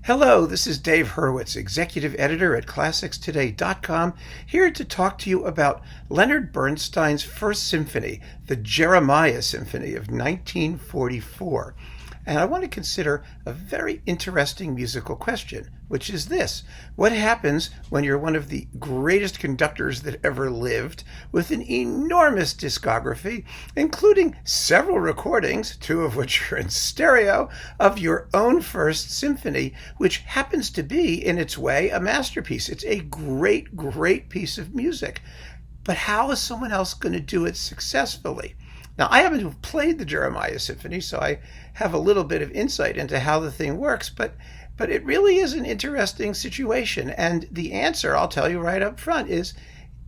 Hello, this is Dave Hurwitz, executive editor at ClassicsToday.com, here to talk to you about Leonard Bernstein's first symphony, the Jeremiah Symphony of 1944. And I want to consider a very interesting musical question, which is this: what happens when you're one of the greatest conductors that ever lived, with an enormous discography, including several recordings, two of which are in stereo, of your own first symphony, which happens to be, in its way, a masterpiece? It's a great, great piece of music. But how is someone else going to do it successfully? Now, I happen to have played the Jeremiah Symphony, so I have a little bit of insight into how the thing works, but it really is an interesting situation. And the answer, I'll tell you right up front, is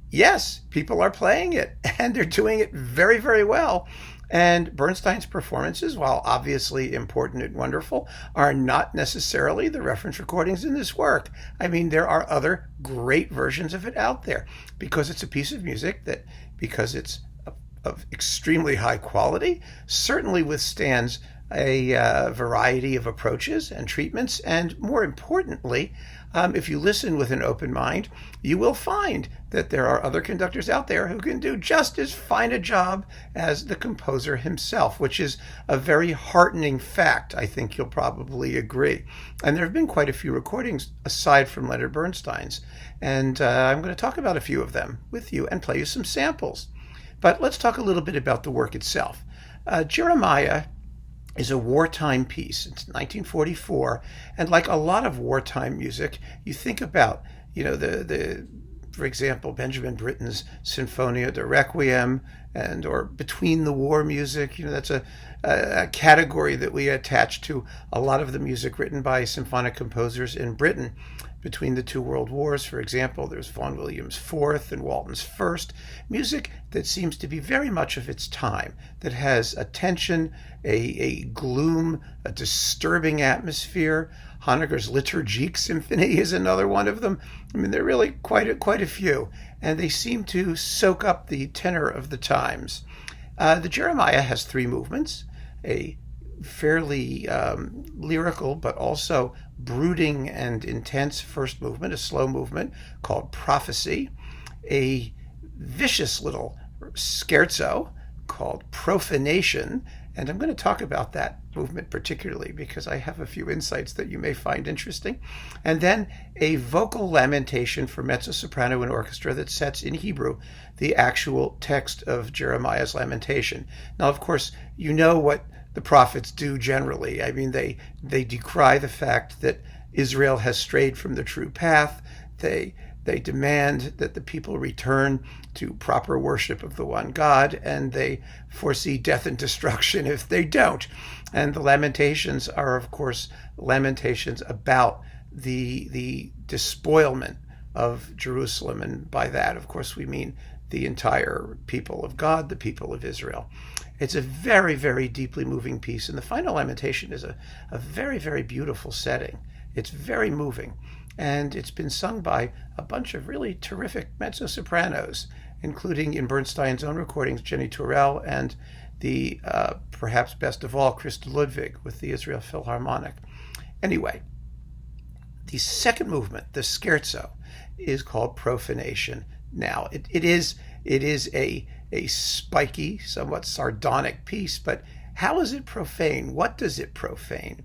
yes, people are playing it, and they're doing it very, very well. And Bernstein's performances, while obviously important and wonderful, are not necessarily the reference recordings in this work. I mean, there are other great versions of it out there, because it's a piece of music that, because it's of extremely high quality, certainly withstands a variety of approaches and treatments. And more importantly, if you listen with an open mind, you will find that there are other conductors out there who can do just as fine a job as the composer himself, which is a very heartening fact. I think you'll probably agree. And there have been quite a few recordings aside from Leonard Bernstein's, and I'm going to talk about a few of them with you and play you some samples. But let's talk a little bit about the work itself. Jeremiah is a wartime piece. It's 1944, and like a lot of wartime music, you think about, for example, Benjamin Britten's Sinfonia de Requiem, or between the war music. That's a category that we attach to a lot of the music written by symphonic composers in Britain between the two world wars. For example, there's Vaughan Williams' Fourth and Walton's First, music that seems to be very much of its time, that has a tension, a gloom, a disturbing atmosphere. Honegger's Liturgique Symphony is another one of them. I mean, there are really quite a few, and they seem to soak up the tenor of the times. The Jeremiah has three movements: a fairly lyrical but also brooding and intense first movement, a slow movement called Prophecy, a vicious little scherzo called Profanation, and I'm going to talk about that movement particularly because I have a few insights that you may find interesting, and then a vocal lamentation for mezzo-soprano and orchestra that sets in Hebrew the actual text of Jeremiah's lamentation. Now, of course, you know what the prophets do generally. I mean, they decry the fact that Israel has strayed from the true path. They demand that the people return to proper worship of the one God, and they foresee death and destruction if they don't. And the lamentations are, of course, lamentations about the despoilment of Jerusalem, and by that, of course, we mean the entire people of God, the people of Israel. It's a very, very deeply moving piece, and the final lamentation is a very, very beautiful setting. It's very moving, and it's been sung by a bunch of really terrific mezzo-sopranos, including, in Bernstein's own recordings, Jenny Turrell, and the perhaps best of all, Christa Ludwig with the Israel Philharmonic. Anyway, the second movement, the scherzo, is called Profanation. Now, it is a spiky, somewhat sardonic piece, but how is it profane? What does it profane?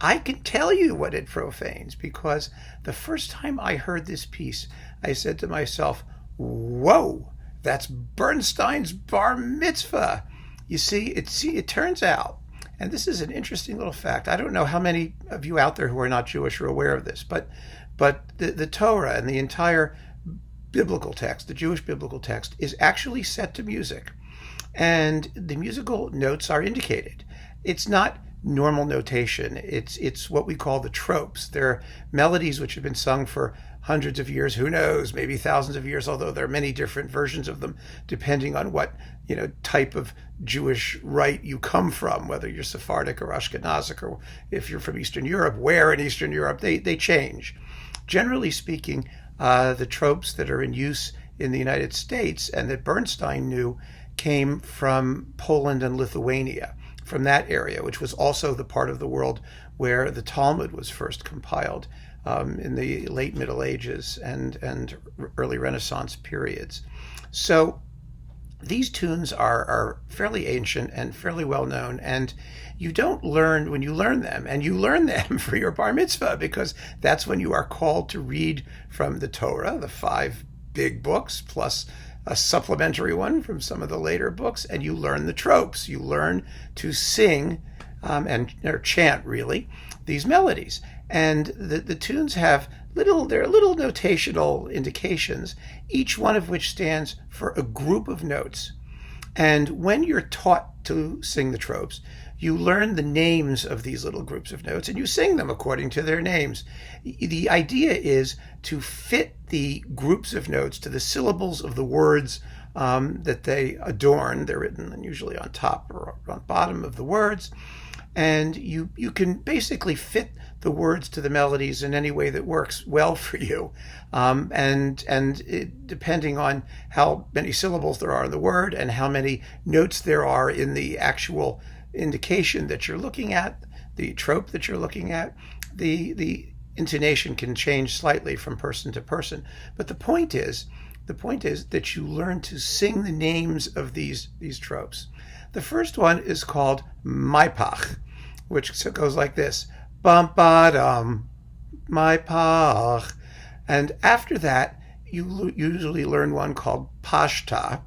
I can tell you what it profanes, because the first time I heard this piece, I said to myself, whoa, that's Bernstein's Bar Mitzvah. You see, it turns out, and this is an interesting little fact, I don't know how many of you out there who are not Jewish are aware of this, but the Torah and the entire biblical text, the Jewish biblical text, is actually set to music, and the musical notes are indicated. It's not normal notation. It's what we call the tropes. They're melodies which have been sung for hundreds of years, who knows, maybe thousands of years, although there are many different versions of them depending on what type of Jewish rite you come from, whether you're Sephardic or Ashkenazic, or if you're from Eastern Europe, where in Eastern Europe, they change. Generally speaking, the tropes that are in use in the United States and that Bernstein knew came from Poland and Lithuania, from that area, which was also the part of the world where the Talmud was first compiled in the late Middle Ages and early Renaissance periods. So these tunes are fairly ancient and fairly well known, and you don't learn when you learn them, and you learn them for your bar mitzvah, because that's when you are called to read from the Torah, the 5 big books, plus a supplementary one from some of the later books, and you learn the tropes. You learn to sing or chant, really, these melodies. And the tunes have little notational indications, each one of which stands for a group of notes. And when you're taught to sing the tropes, you learn the names of these little groups of notes and you sing them according to their names. The idea is to fit the groups of notes to the syllables of the words that they adorn. They're written usually on top or on bottom of the words. And you can basically fit the words to the melodies in any way that works well for you. Depending on how many syllables there are in the word and how many notes there are in the actual indication that you're looking at, the trope that you're looking at, the intonation can change slightly from person to person. But the point is that you learn to sing the names of these tropes. The first one is called Maipach, which goes like this: bum ba dum, Maipach. And after that, you usually learn one called Pashta,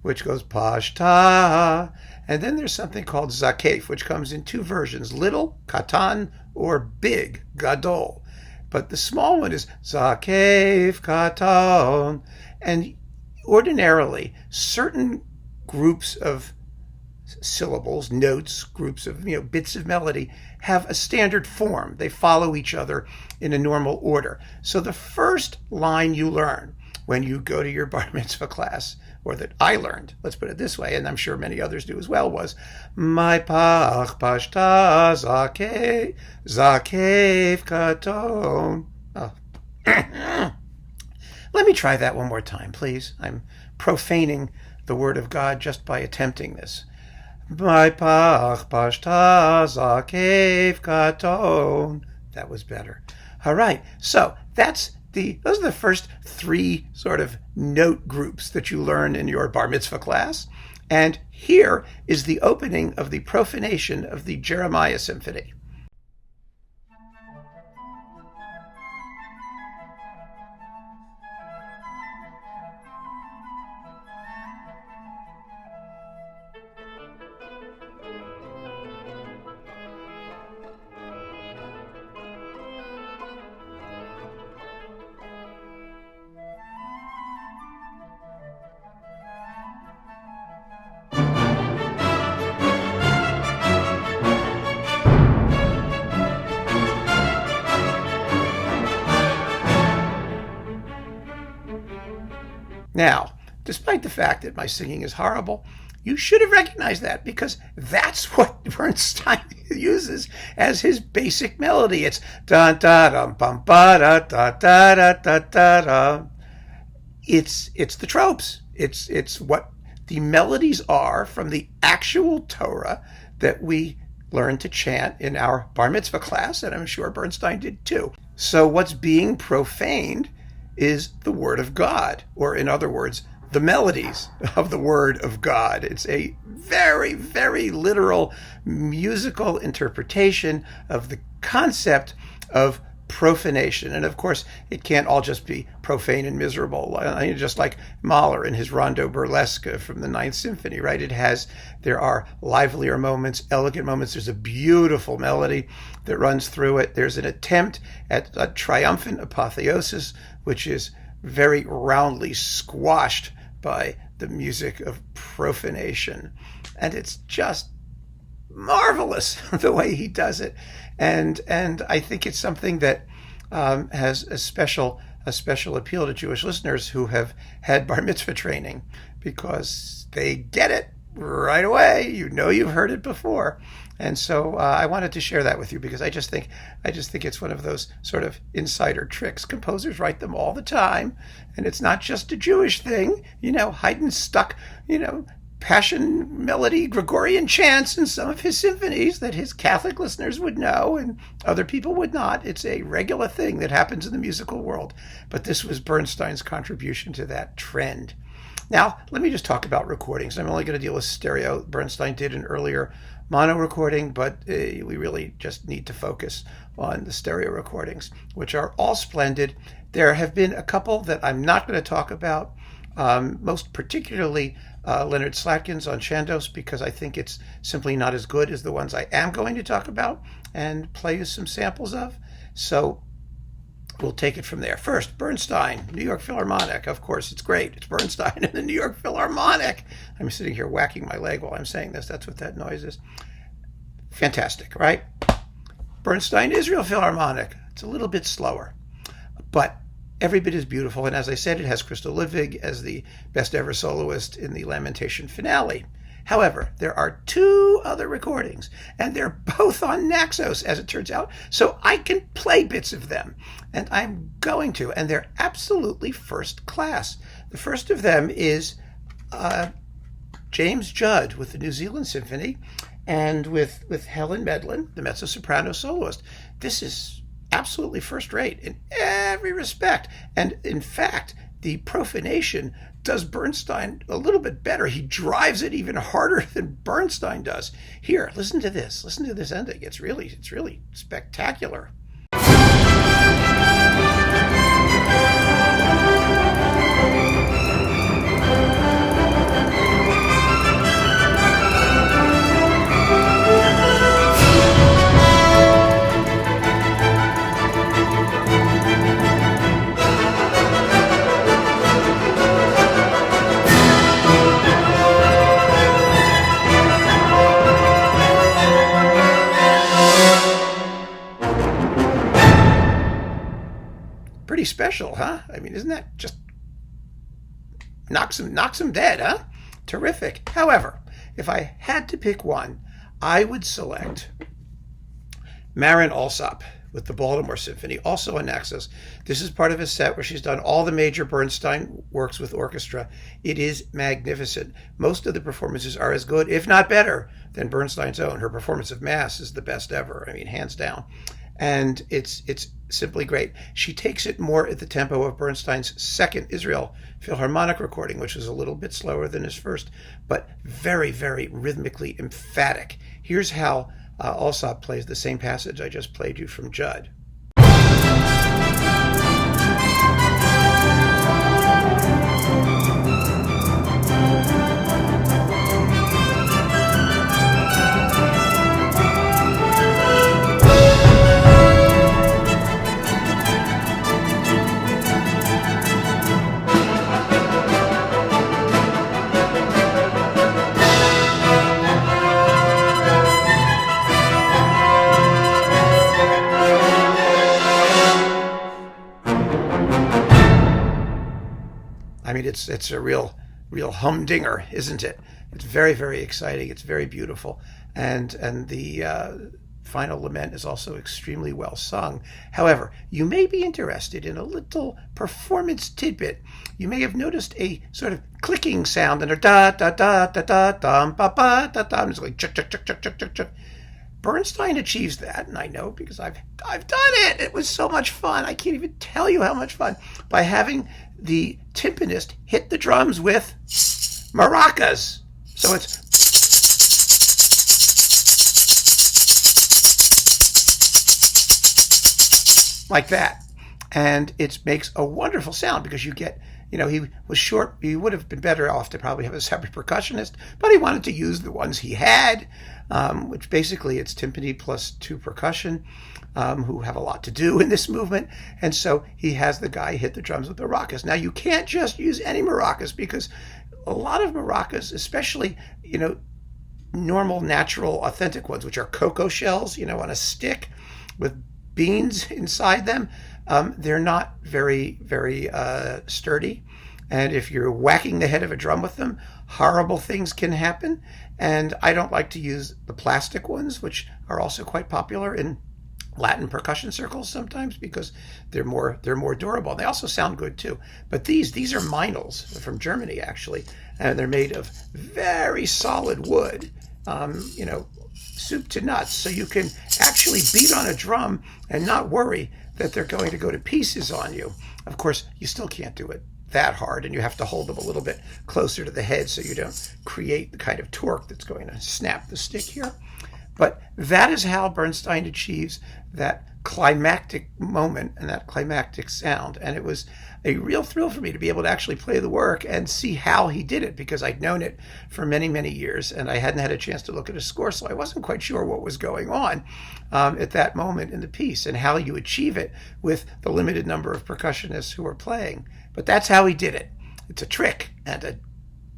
which goes Pashta. And then there's something called Zakef, which comes in 2 versions: little, Katan, or big, Gadol. But the small one is Zakef, Katan. And ordinarily, certain groups of syllables, notes, groups of bits of melody have a standard form. They follow each other in a normal order. So the first line you learn when you go to your bar mitzvah class, or that I learned, let's put it this way, and I'm sure many others do as well, was Maipach Pashta Zakef Katon. Oh. Let me try that one more time, please. I'm profaning the word of God just by attempting this. Maipach Pashta Zakef Katon. That was better. All right, so those are the first 3 sort of note groups that you learn in your bar mitzvah class. And here is the opening of the profanation of the Jeremiah Symphony. Now, despite the fact that my singing is horrible, you should have recognized that, because that's what Bernstein uses as his basic melody. It's da da dum bum ba da da da da da da da. It's the tropes. It's what the melodies are from the actual Torah that we learn to chant in our bar mitzvah class, and I'm sure Bernstein did too. So what's being profaned is the Word of God, or in other words, the melodies of the Word of God. It's a very, very literal musical interpretation of the concept of profanation. And of course, it can't all just be profane and miserable, just like Mahler in his Rondo Burlesque from the Ninth Symphony, right? There are livelier moments, elegant moments. There's a beautiful melody that runs through it. There's an attempt at a triumphant apotheosis, which is very roundly squashed by the music of profanation. And it's just marvelous the way he does it. And I think it's something that has a special appeal to Jewish listeners who have had bar mitzvah training, because they get it right away. You've heard it before. And so I wanted to share that with you, because I just think it's one of those sort of insider tricks. Composers write them all the time, and it's not just a Jewish thing. Haydn stuck, passion melody Gregorian chants in some of his symphonies that his Catholic listeners would know and other people would not. It's a regular thing that happens in the musical world. But this was Bernstein's contribution to that trend. Now, let me just talk about recordings. I'm only going to deal with stereo. Bernstein did an earlier mono recording, but we really just need to focus on the stereo recordings, which are all splendid. There have been a couple that I'm not going to talk about, most particularly Leonard Slatkin's on Chandos, because I think it's simply not as good as the ones I am going to talk about and play you some samples of. So we'll take it from there. First, Bernstein, New York Philharmonic. Of course, it's great. It's Bernstein and the New York Philharmonic. I'm sitting here whacking my leg while I'm saying this. That's what that noise is. Fantastic, right? Bernstein, Israel Philharmonic. It's a little bit slower, but every bit is beautiful. And as I said, it has Crystal Ludwig as the best ever soloist in the Lamentation finale. However, there are two other recordings, and they're both on Naxos, as it turns out, so I can play bits of them, and I'm going to, and they're absolutely first class. The first of them is James Judd with the New Zealand Symphony, and with Helen Medlin, the mezzo-soprano soloist. This is absolutely first rate in every respect, and in fact, the profanation does Bernstein a little bit better. He drives it even harder than Bernstein does. Here, listen to this. Listen to this ending. It's really spectacular. Pretty special, huh? I mean, isn't that just knocks him dead, huh? Terrific. However, if I had to pick one, I would select Marin Alsop with the Baltimore Symphony, also on Naxos. This is part of a set where she's done all the major Bernstein works with orchestra. It is magnificent. Most of the performances are as good, if not better, than Bernstein's own. Her performance of Mass is the best ever. I mean, hands down. And it's simply great. She takes it more at the tempo of Bernstein's second Israel Philharmonic recording, which is a little bit slower than his first, but very, very rhythmically emphatic. Here's how Alsop plays the same passage I just played you from Judd. I mean, it's a real humdinger, isn't it? It's very, very exciting. It's very beautiful, and the final lament is also extremely well sung. However, you may be interested in a little performance tidbit. You may have noticed a sort of clicking sound, and a da da da da da dum ba ba da da. It's like chuck chuck chuck chuck chuck chuck chuck. Bernstein achieves that, and I know because I've done it. It was so much fun. I can't even tell you how much fun, by having the timpanist hit the drums with maracas. So it's like that, and it makes a wonderful sound because you get, he was short. He would have been better off to probably have a separate percussionist, but he wanted to use the ones he had, which basically it's timpani plus two percussion, who have a lot to do in this movement. And so he has the guy hit the drums with maracas. Now, you can't just use any maracas, because a lot of maracas, especially, normal, natural, authentic ones, which are cocoa shells, on a stick with beans inside them, they're not very, very sturdy. And if you're whacking the head of a drum with them, horrible things can happen. And I don't like to use the plastic ones, which are also quite popular in Latin percussion circles sometimes because they're more durable. They also sound good too. But these are Meinls from Germany actually, and they're made of very solid wood, soup to nuts. So you can actually beat on a drum and not worry that they're going to go to pieces on you. Of course, you still can't do it that hard, and you have to hold them a little bit closer to the head so you don't create the kind of torque that's going to snap the stick here. But that is how Bernstein achieves that climactic moment and that climactic sound. And it was a real thrill for me to be able to actually play the work and see how he did it, because I'd known it for many, many years and I hadn't had a chance to look at a score, so I wasn't quite sure what was going on at that moment in the piece and how you achieve it with the limited number of percussionists who are playing. But that's how he did it. It's a trick, and a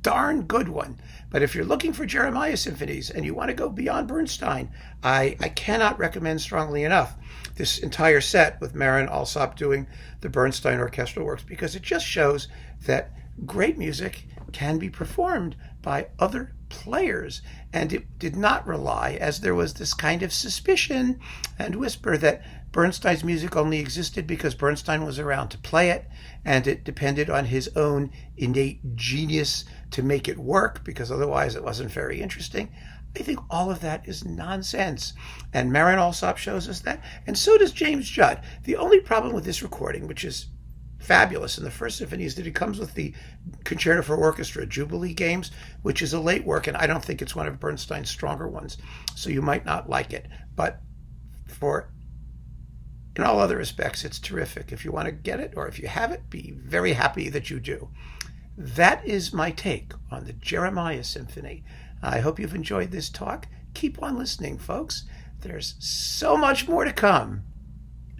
darn good one. But if you're looking for Jeremiah symphonies and you want to go beyond Bernstein, I cannot recommend strongly enough this entire set with Marin Alsop doing the Bernstein orchestral works, because it just shows that great music can be performed by other players. And it did not rely, as there was this kind of suspicion and whisper that Bernstein's music only existed because Bernstein was around to play it, and it depended on his own innate genius to make it work, because otherwise it wasn't very interesting. I think all of that is nonsense, and Marin Alsop shows us that, and so does James Judd. The only problem with this recording, which is fabulous in the first symphony, is that it comes with the Concerto for Orchestra Jubilee Games, which is a late work, and I don't think it's one of Bernstein's stronger ones, so you might not like it. But in all other respects, it's terrific. If you want to get it, or if you have it, be very happy that you do. That is my take on the Jeremiah Symphony. I hope you've enjoyed this talk. Keep on listening, folks. There's so much more to come.